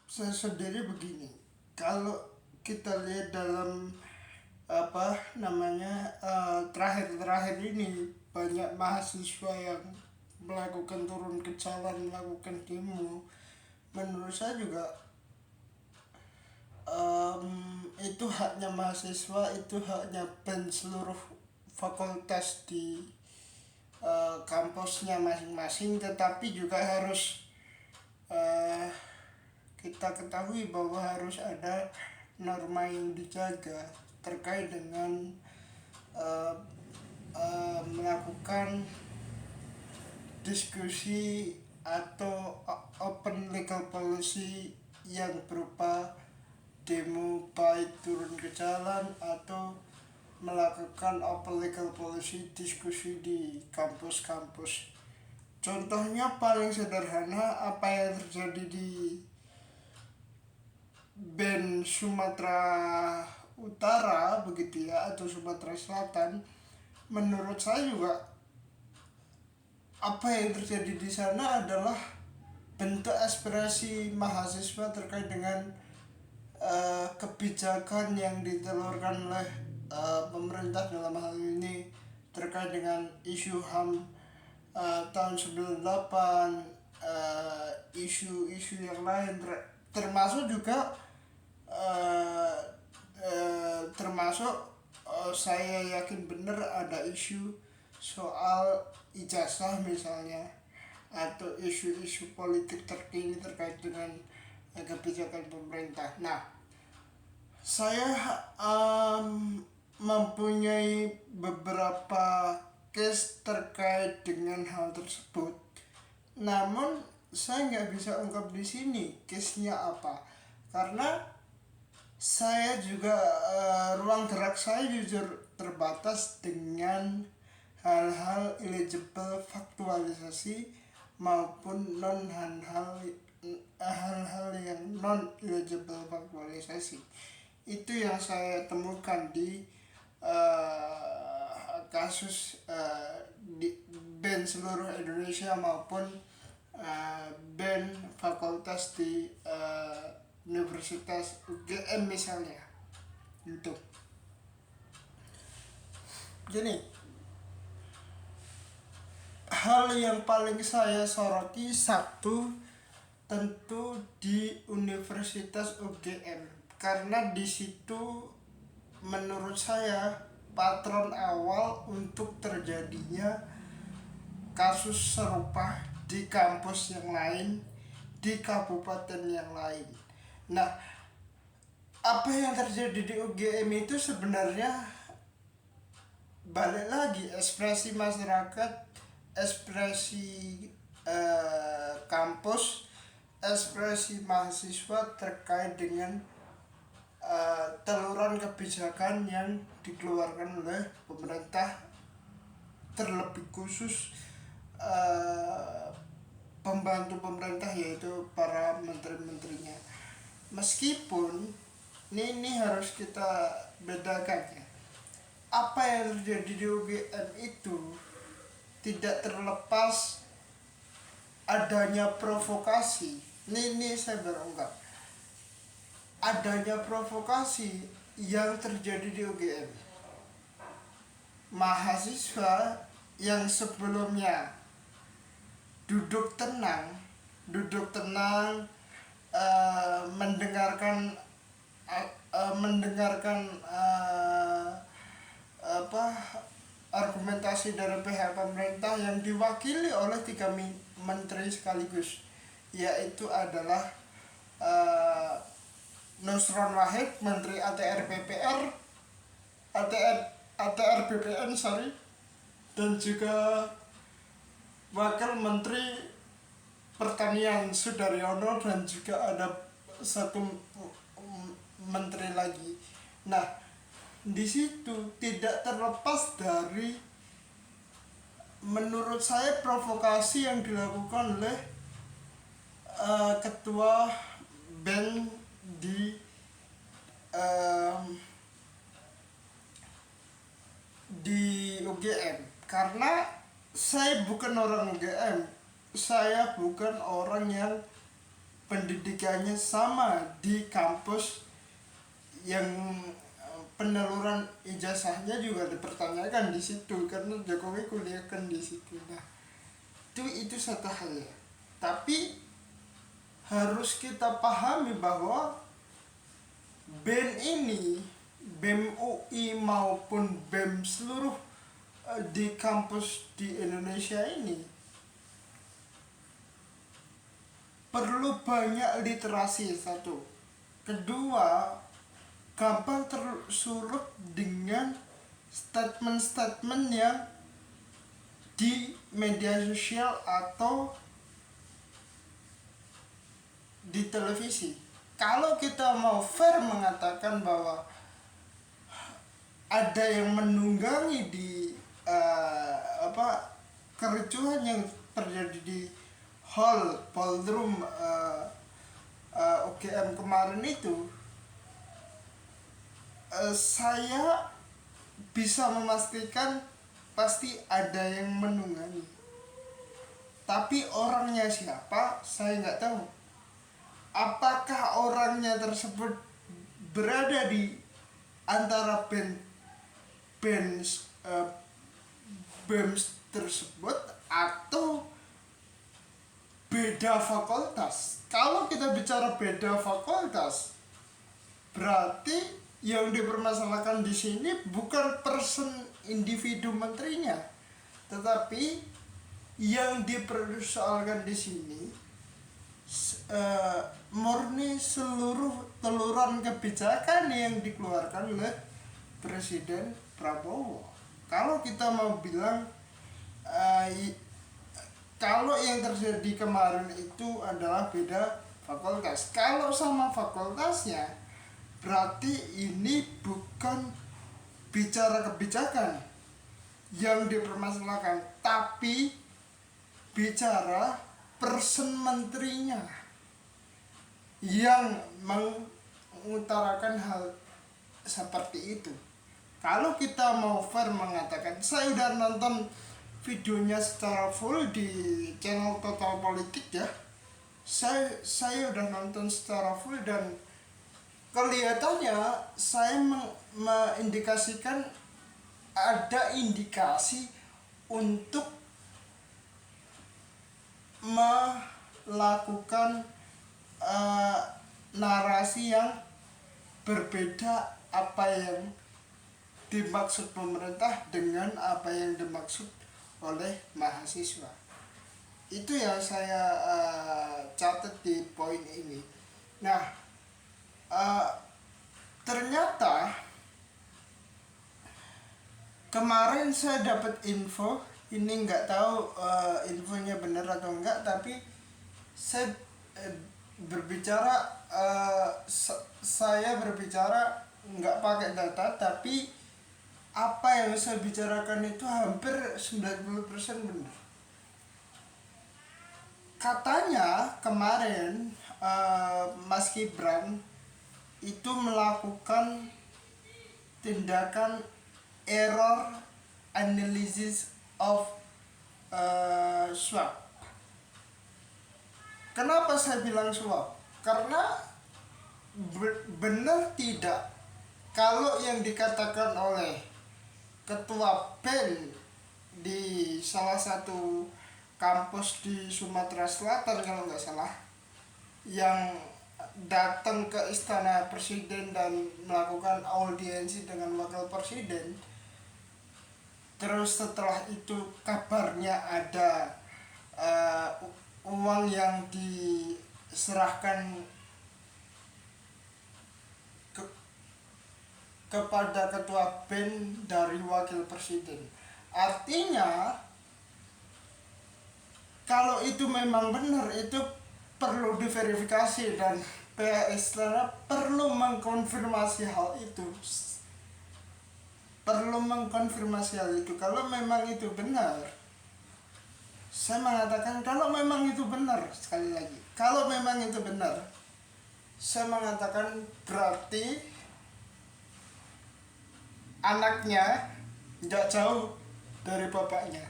Saya sendiri begini, kalau kita lihat dalam apa namanya terakhir-terakhir ini banyak mahasiswa yang melakukan turun ke jalan, melakukan demo. Menurut saya juga itu haknya mahasiswa, itu haknya seluruh fakultas di kampusnya masing-masing, tetapi juga harus eh, kita ketahui bahwa harus ada norma yang dijaga terkait dengan eh, melakukan diskusi atau open legal policy yang berupa demo, baik turun ke jalan atau melakukan open legal policy diskusi di kampus-kampus. Contohnya paling sederhana apa yang terjadi di band Sumatera Utara begitu ya, atau Sumatera Selatan. Menurut saya juga apa yang terjadi di sana adalah bentuk aspirasi mahasiswa terkait dengan kebijakan yang ditelurkan oleh pemerintah dalam hal ini terkait dengan isu HAM tahun 98, isu-isu yang lain, termasuk juga eh, termasuk saya yakin benar ada isu soal ijazah misalnya, atau isu-isu politik terkini terkait dengan kebijakan pemerintah. Nah, saya mempunyai beberapa case terkait dengan hal tersebut. Namun saya nggak bisa ungkap di sini case-nya apa, karena saya juga ruang gerak saya jujur terbatas dengan hal-hal eligible faktualisasi maupun hal-hal yang non eligible faktualisasi. Itu yang saya temukan di kasus di band seluruh Indonesia maupun band fakultas di Universitas UGM misalnya. Gitu. Gini, hal yang paling saya soroti satu tentu di Universitas UGM, karena di situ menurut saya patron awal untuk terjadinya kasus serupa di kampus yang lain, di kabupaten yang lain. Nah, apa yang terjadi di UGM itu sebenarnya balik lagi ekspresi masyarakat, ekspresi kampus, ekspresi mahasiswa terkait dengan teluran kebijakan yang dikeluarkan oleh pemerintah, terlebih khusus uh, pembantu pemerintah yaitu para menteri-menterinya. Meskipun ini harus kita bedakan ya, apa yang terjadi di UGM itu tidak terlepas adanya provokasi. Ini saya berunggap, adanya provokasi yang terjadi di UGM. Mahasiswa yang sebelumnya duduk tenang, duduk tenang, mendengarkan mendengarkan apa argumentasi dari pihak pemerintah yang diwakili oleh tiga menteri sekaligus, yaitu adalah uh, Nusron Wahid, Menteri ATR BPR, ATR ATR BPN sorry, dan juga Wakil Menteri Pertanian Sudaryono, dan juga ada satu menteri lagi. Nah, di situ tidak terlepas dari menurut saya provokasi yang dilakukan oleh ketua band di uh, di UGM, karena saya bukan orang UGM, saya bukan orang yang pendidikannya sama di kampus yang peneluran ijazahnya juga dipertanyakan di situ karena Jokowi kuliah kan di situ. Nah, itu satu hal ya. Tapi harus kita pahami bahwa BEM ini, BEM UI maupun BEM seluruh di kampus di Indonesia ini perlu banyak literasi satu. Kedua, gampang tersulut dengan statement-statement yang di media sosial atau di televisi. Kalau kita mau fair mengatakan bahwa ada yang menunggangi di kericuhan yang terjadi di ballroom UGM kemarin itu, saya bisa memastikan pasti ada yang menunggangi. Tapi orangnya siapa, saya nggak tahu. Apakah orangnya tersebut berada di antara BEM tersebut atau beda fakultas? Kalau kita bicara beda fakultas, berarti yang dipermasalahkan di sini bukan person individu menterinya, tetapi yang dipersoalkan di sini murni seluruh teluran kebijakan yang dikeluarkan oleh Presiden Prabowo. Kalau kita mau bilang kalau yang terjadi kemarin itu adalah beda fakultas, kalau sama fakultasnya berarti ini bukan bicara kebijakan yang dipermasalahkan, tapi bicara person menterinya yang mengutarakan hal seperti itu. Kalau kita mau fair mengatakan, saya udah nonton videonya secara full di channel Total Politik ya. Saya udah nonton secara full dan kelihatannya saya mengindikasikan ada indikasi untuk melakukan narasi yang berbeda apa yang dimaksud pemerintah dengan apa yang dimaksud oleh mahasiswa. Itu yang saya catat di poin ini. Nah, ternyata kemarin saya dapat info, ini nggak tahu infonya benar atau enggak, tapi saya saya berbicara nggak pakai data, tapi apa yang saya bicarakan itu hampir 90% benar. Katanya kemarin Mas Gibran itu melakukan tindakan error analysis of swab. Kenapa saya bilang swab? Karena benar tidak kalau yang dikatakan oleh ketua BEM di salah satu kampus di Sumatera Selatan kalau nggak salah, yang datang ke istana presiden dan melakukan audiensi dengan wakil presiden, terus setelah itu kabarnya ada uang yang diserahkan kepada ketua BEM dari wakil presiden. Artinya kalau itu memang benar, itu perlu diverifikasi dan pihak istana perlu mengkonfirmasi hal itu. Kalau memang itu benar, saya mengatakan kalau memang itu benar, sekali lagi, kalau memang itu benar, saya mengatakan berarti anaknya nggak jauh dari bapaknya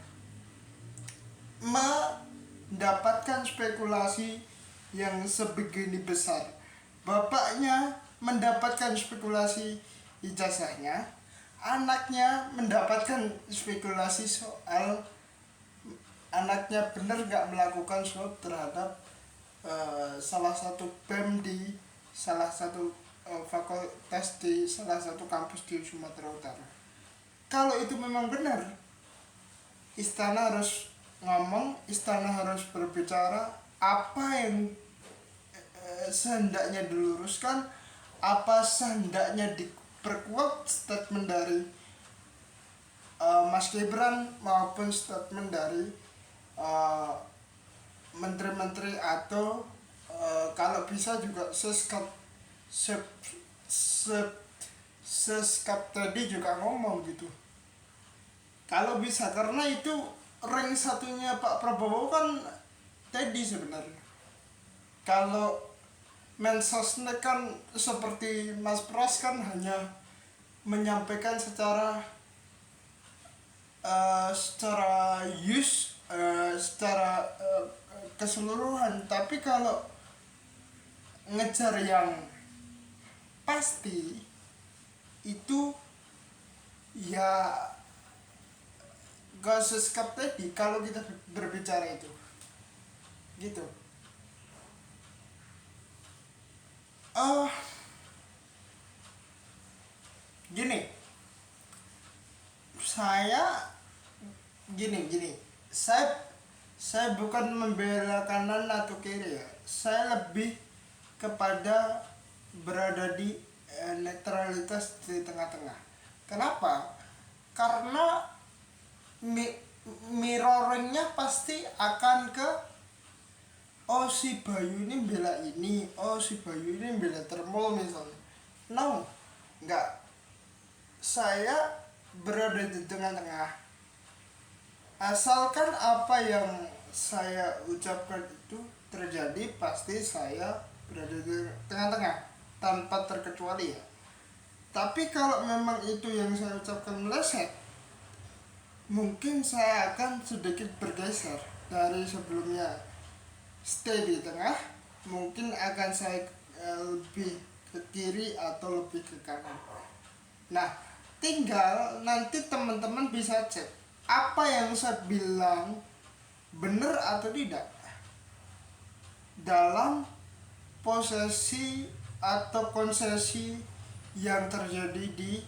mendapatkan spekulasi yang sebegini besar. Bapaknya mendapatkan spekulasi ijazahnya, anaknya mendapatkan spekulasi soal anaknya benar nggak melakukan swab terhadap salah satu BEM di salah satu fakultas di salah satu kampus di Sumatera Utara. Kalau itu memang benar, istana harus ngomong, istana harus berbicara apa yang sehendaknya diluruskan, apa sehendaknya diperkuat statement dari Mas Gibran maupun statement dari uh, menteri-menteri atau kalau bisa juga seskap tadi juga ngomong gitu kalau bisa, karena itu rank satunya Pak Prabowo kan tadi sebenarnya. Kalau mensosmed kan seperti Mas Pras kan hanya menyampaikan secara secara keseluruhan, tapi kalau ngejar yang pasti itu ya gak seskap tadi kalau kita berbicara itu gitu. Oh gini, saya gini saya bukan membela kanan atau kiri ya, saya lebih kepada berada di netralitas di tengah-tengah. Kenapa? Karena mirroringnya pasti akan ke oh si Bayu ini bela ini, oh si Bayu ini bela termol misalnya. No, enggak. Saya berada di tengah-tengah. Asalkan apa yang saya ucapkan itu terjadi, pasti saya berada di tengah-tengah tanpa terkecuali ya. Tapi kalau memang itu yang saya ucapkan meleset, mungkin saya akan sedikit bergeser dari sebelumnya stay di tengah, mungkin akan saya lebih ke kiri atau lebih ke kanan. Nah, tinggal nanti teman-teman bisa cek apa yang saya bilang benar atau tidak dalam posisi atau konsesi yang terjadi di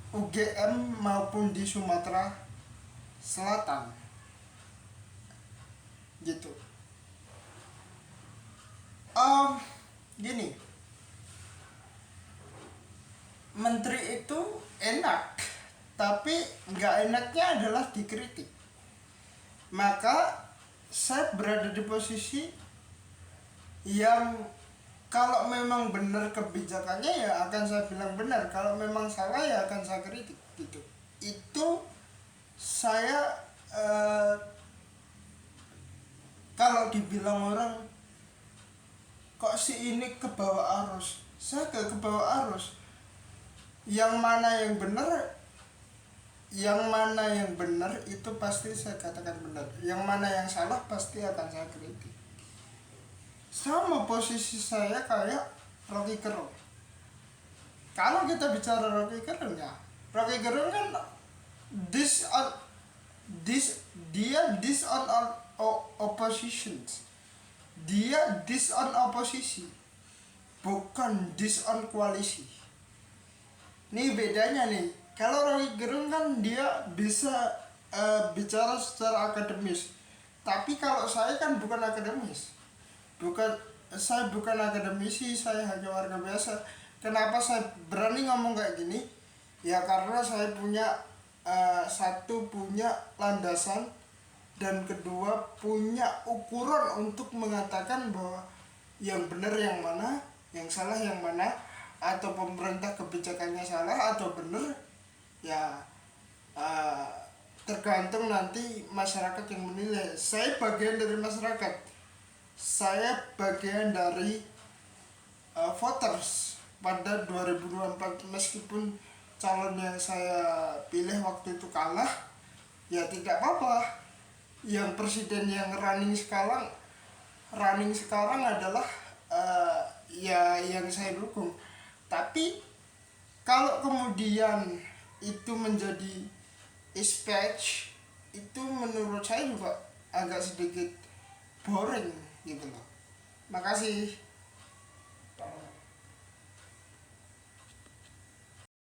UGM maupun di Sumatera Selatan gitu. Gini, menteri itu enak, tapi nggak enaknya adalah dikritik. Maka saya berada di posisi yang kalau memang benar kebijakannya ya akan saya bilang benar, kalau memang salah ya akan saya kritik gitu. Itu saya kalau dibilang orang kok si ini ke bawah arus, saya gak ke bawah arus. Yang mana yang benar itu pasti saya katakan benar, yang mana yang salah pasti akan saya kritik. Sama posisi saya kayak Rocky Gerung. Kalau kita bicara Rocky Gerung ya, Rocky Gerung kan this on oppositions, dia this on oposisi, bukan this on koalisi. Ini bedanya nih. Kalau Rocky Gerung kan dia bisa bicara secara akademis, tapi kalau saya kan bukan akademis, saya bukan akademisi, saya hanya warga biasa. Kenapa saya berani ngomong kayak gini? Ya karena saya satu punya landasan, dan kedua punya ukuran untuk mengatakan bahwa yang benar yang mana, yang salah yang mana, atau pemerintah kebijakannya salah atau benar ya tergantung nanti masyarakat yang menilai. Saya bagian dari masyarakat, saya bagian dari voters pada 2024. Meskipun calon yang saya pilih waktu itu kalah, ya tidak apa-apa. Yang presiden yang running sekarang running sekarang adalah ya yang saya dukung. Tapi kalau kemudian itu menjadi e-speech, itu menurut saya juga agak sedikit boring gitu loh. Makasih.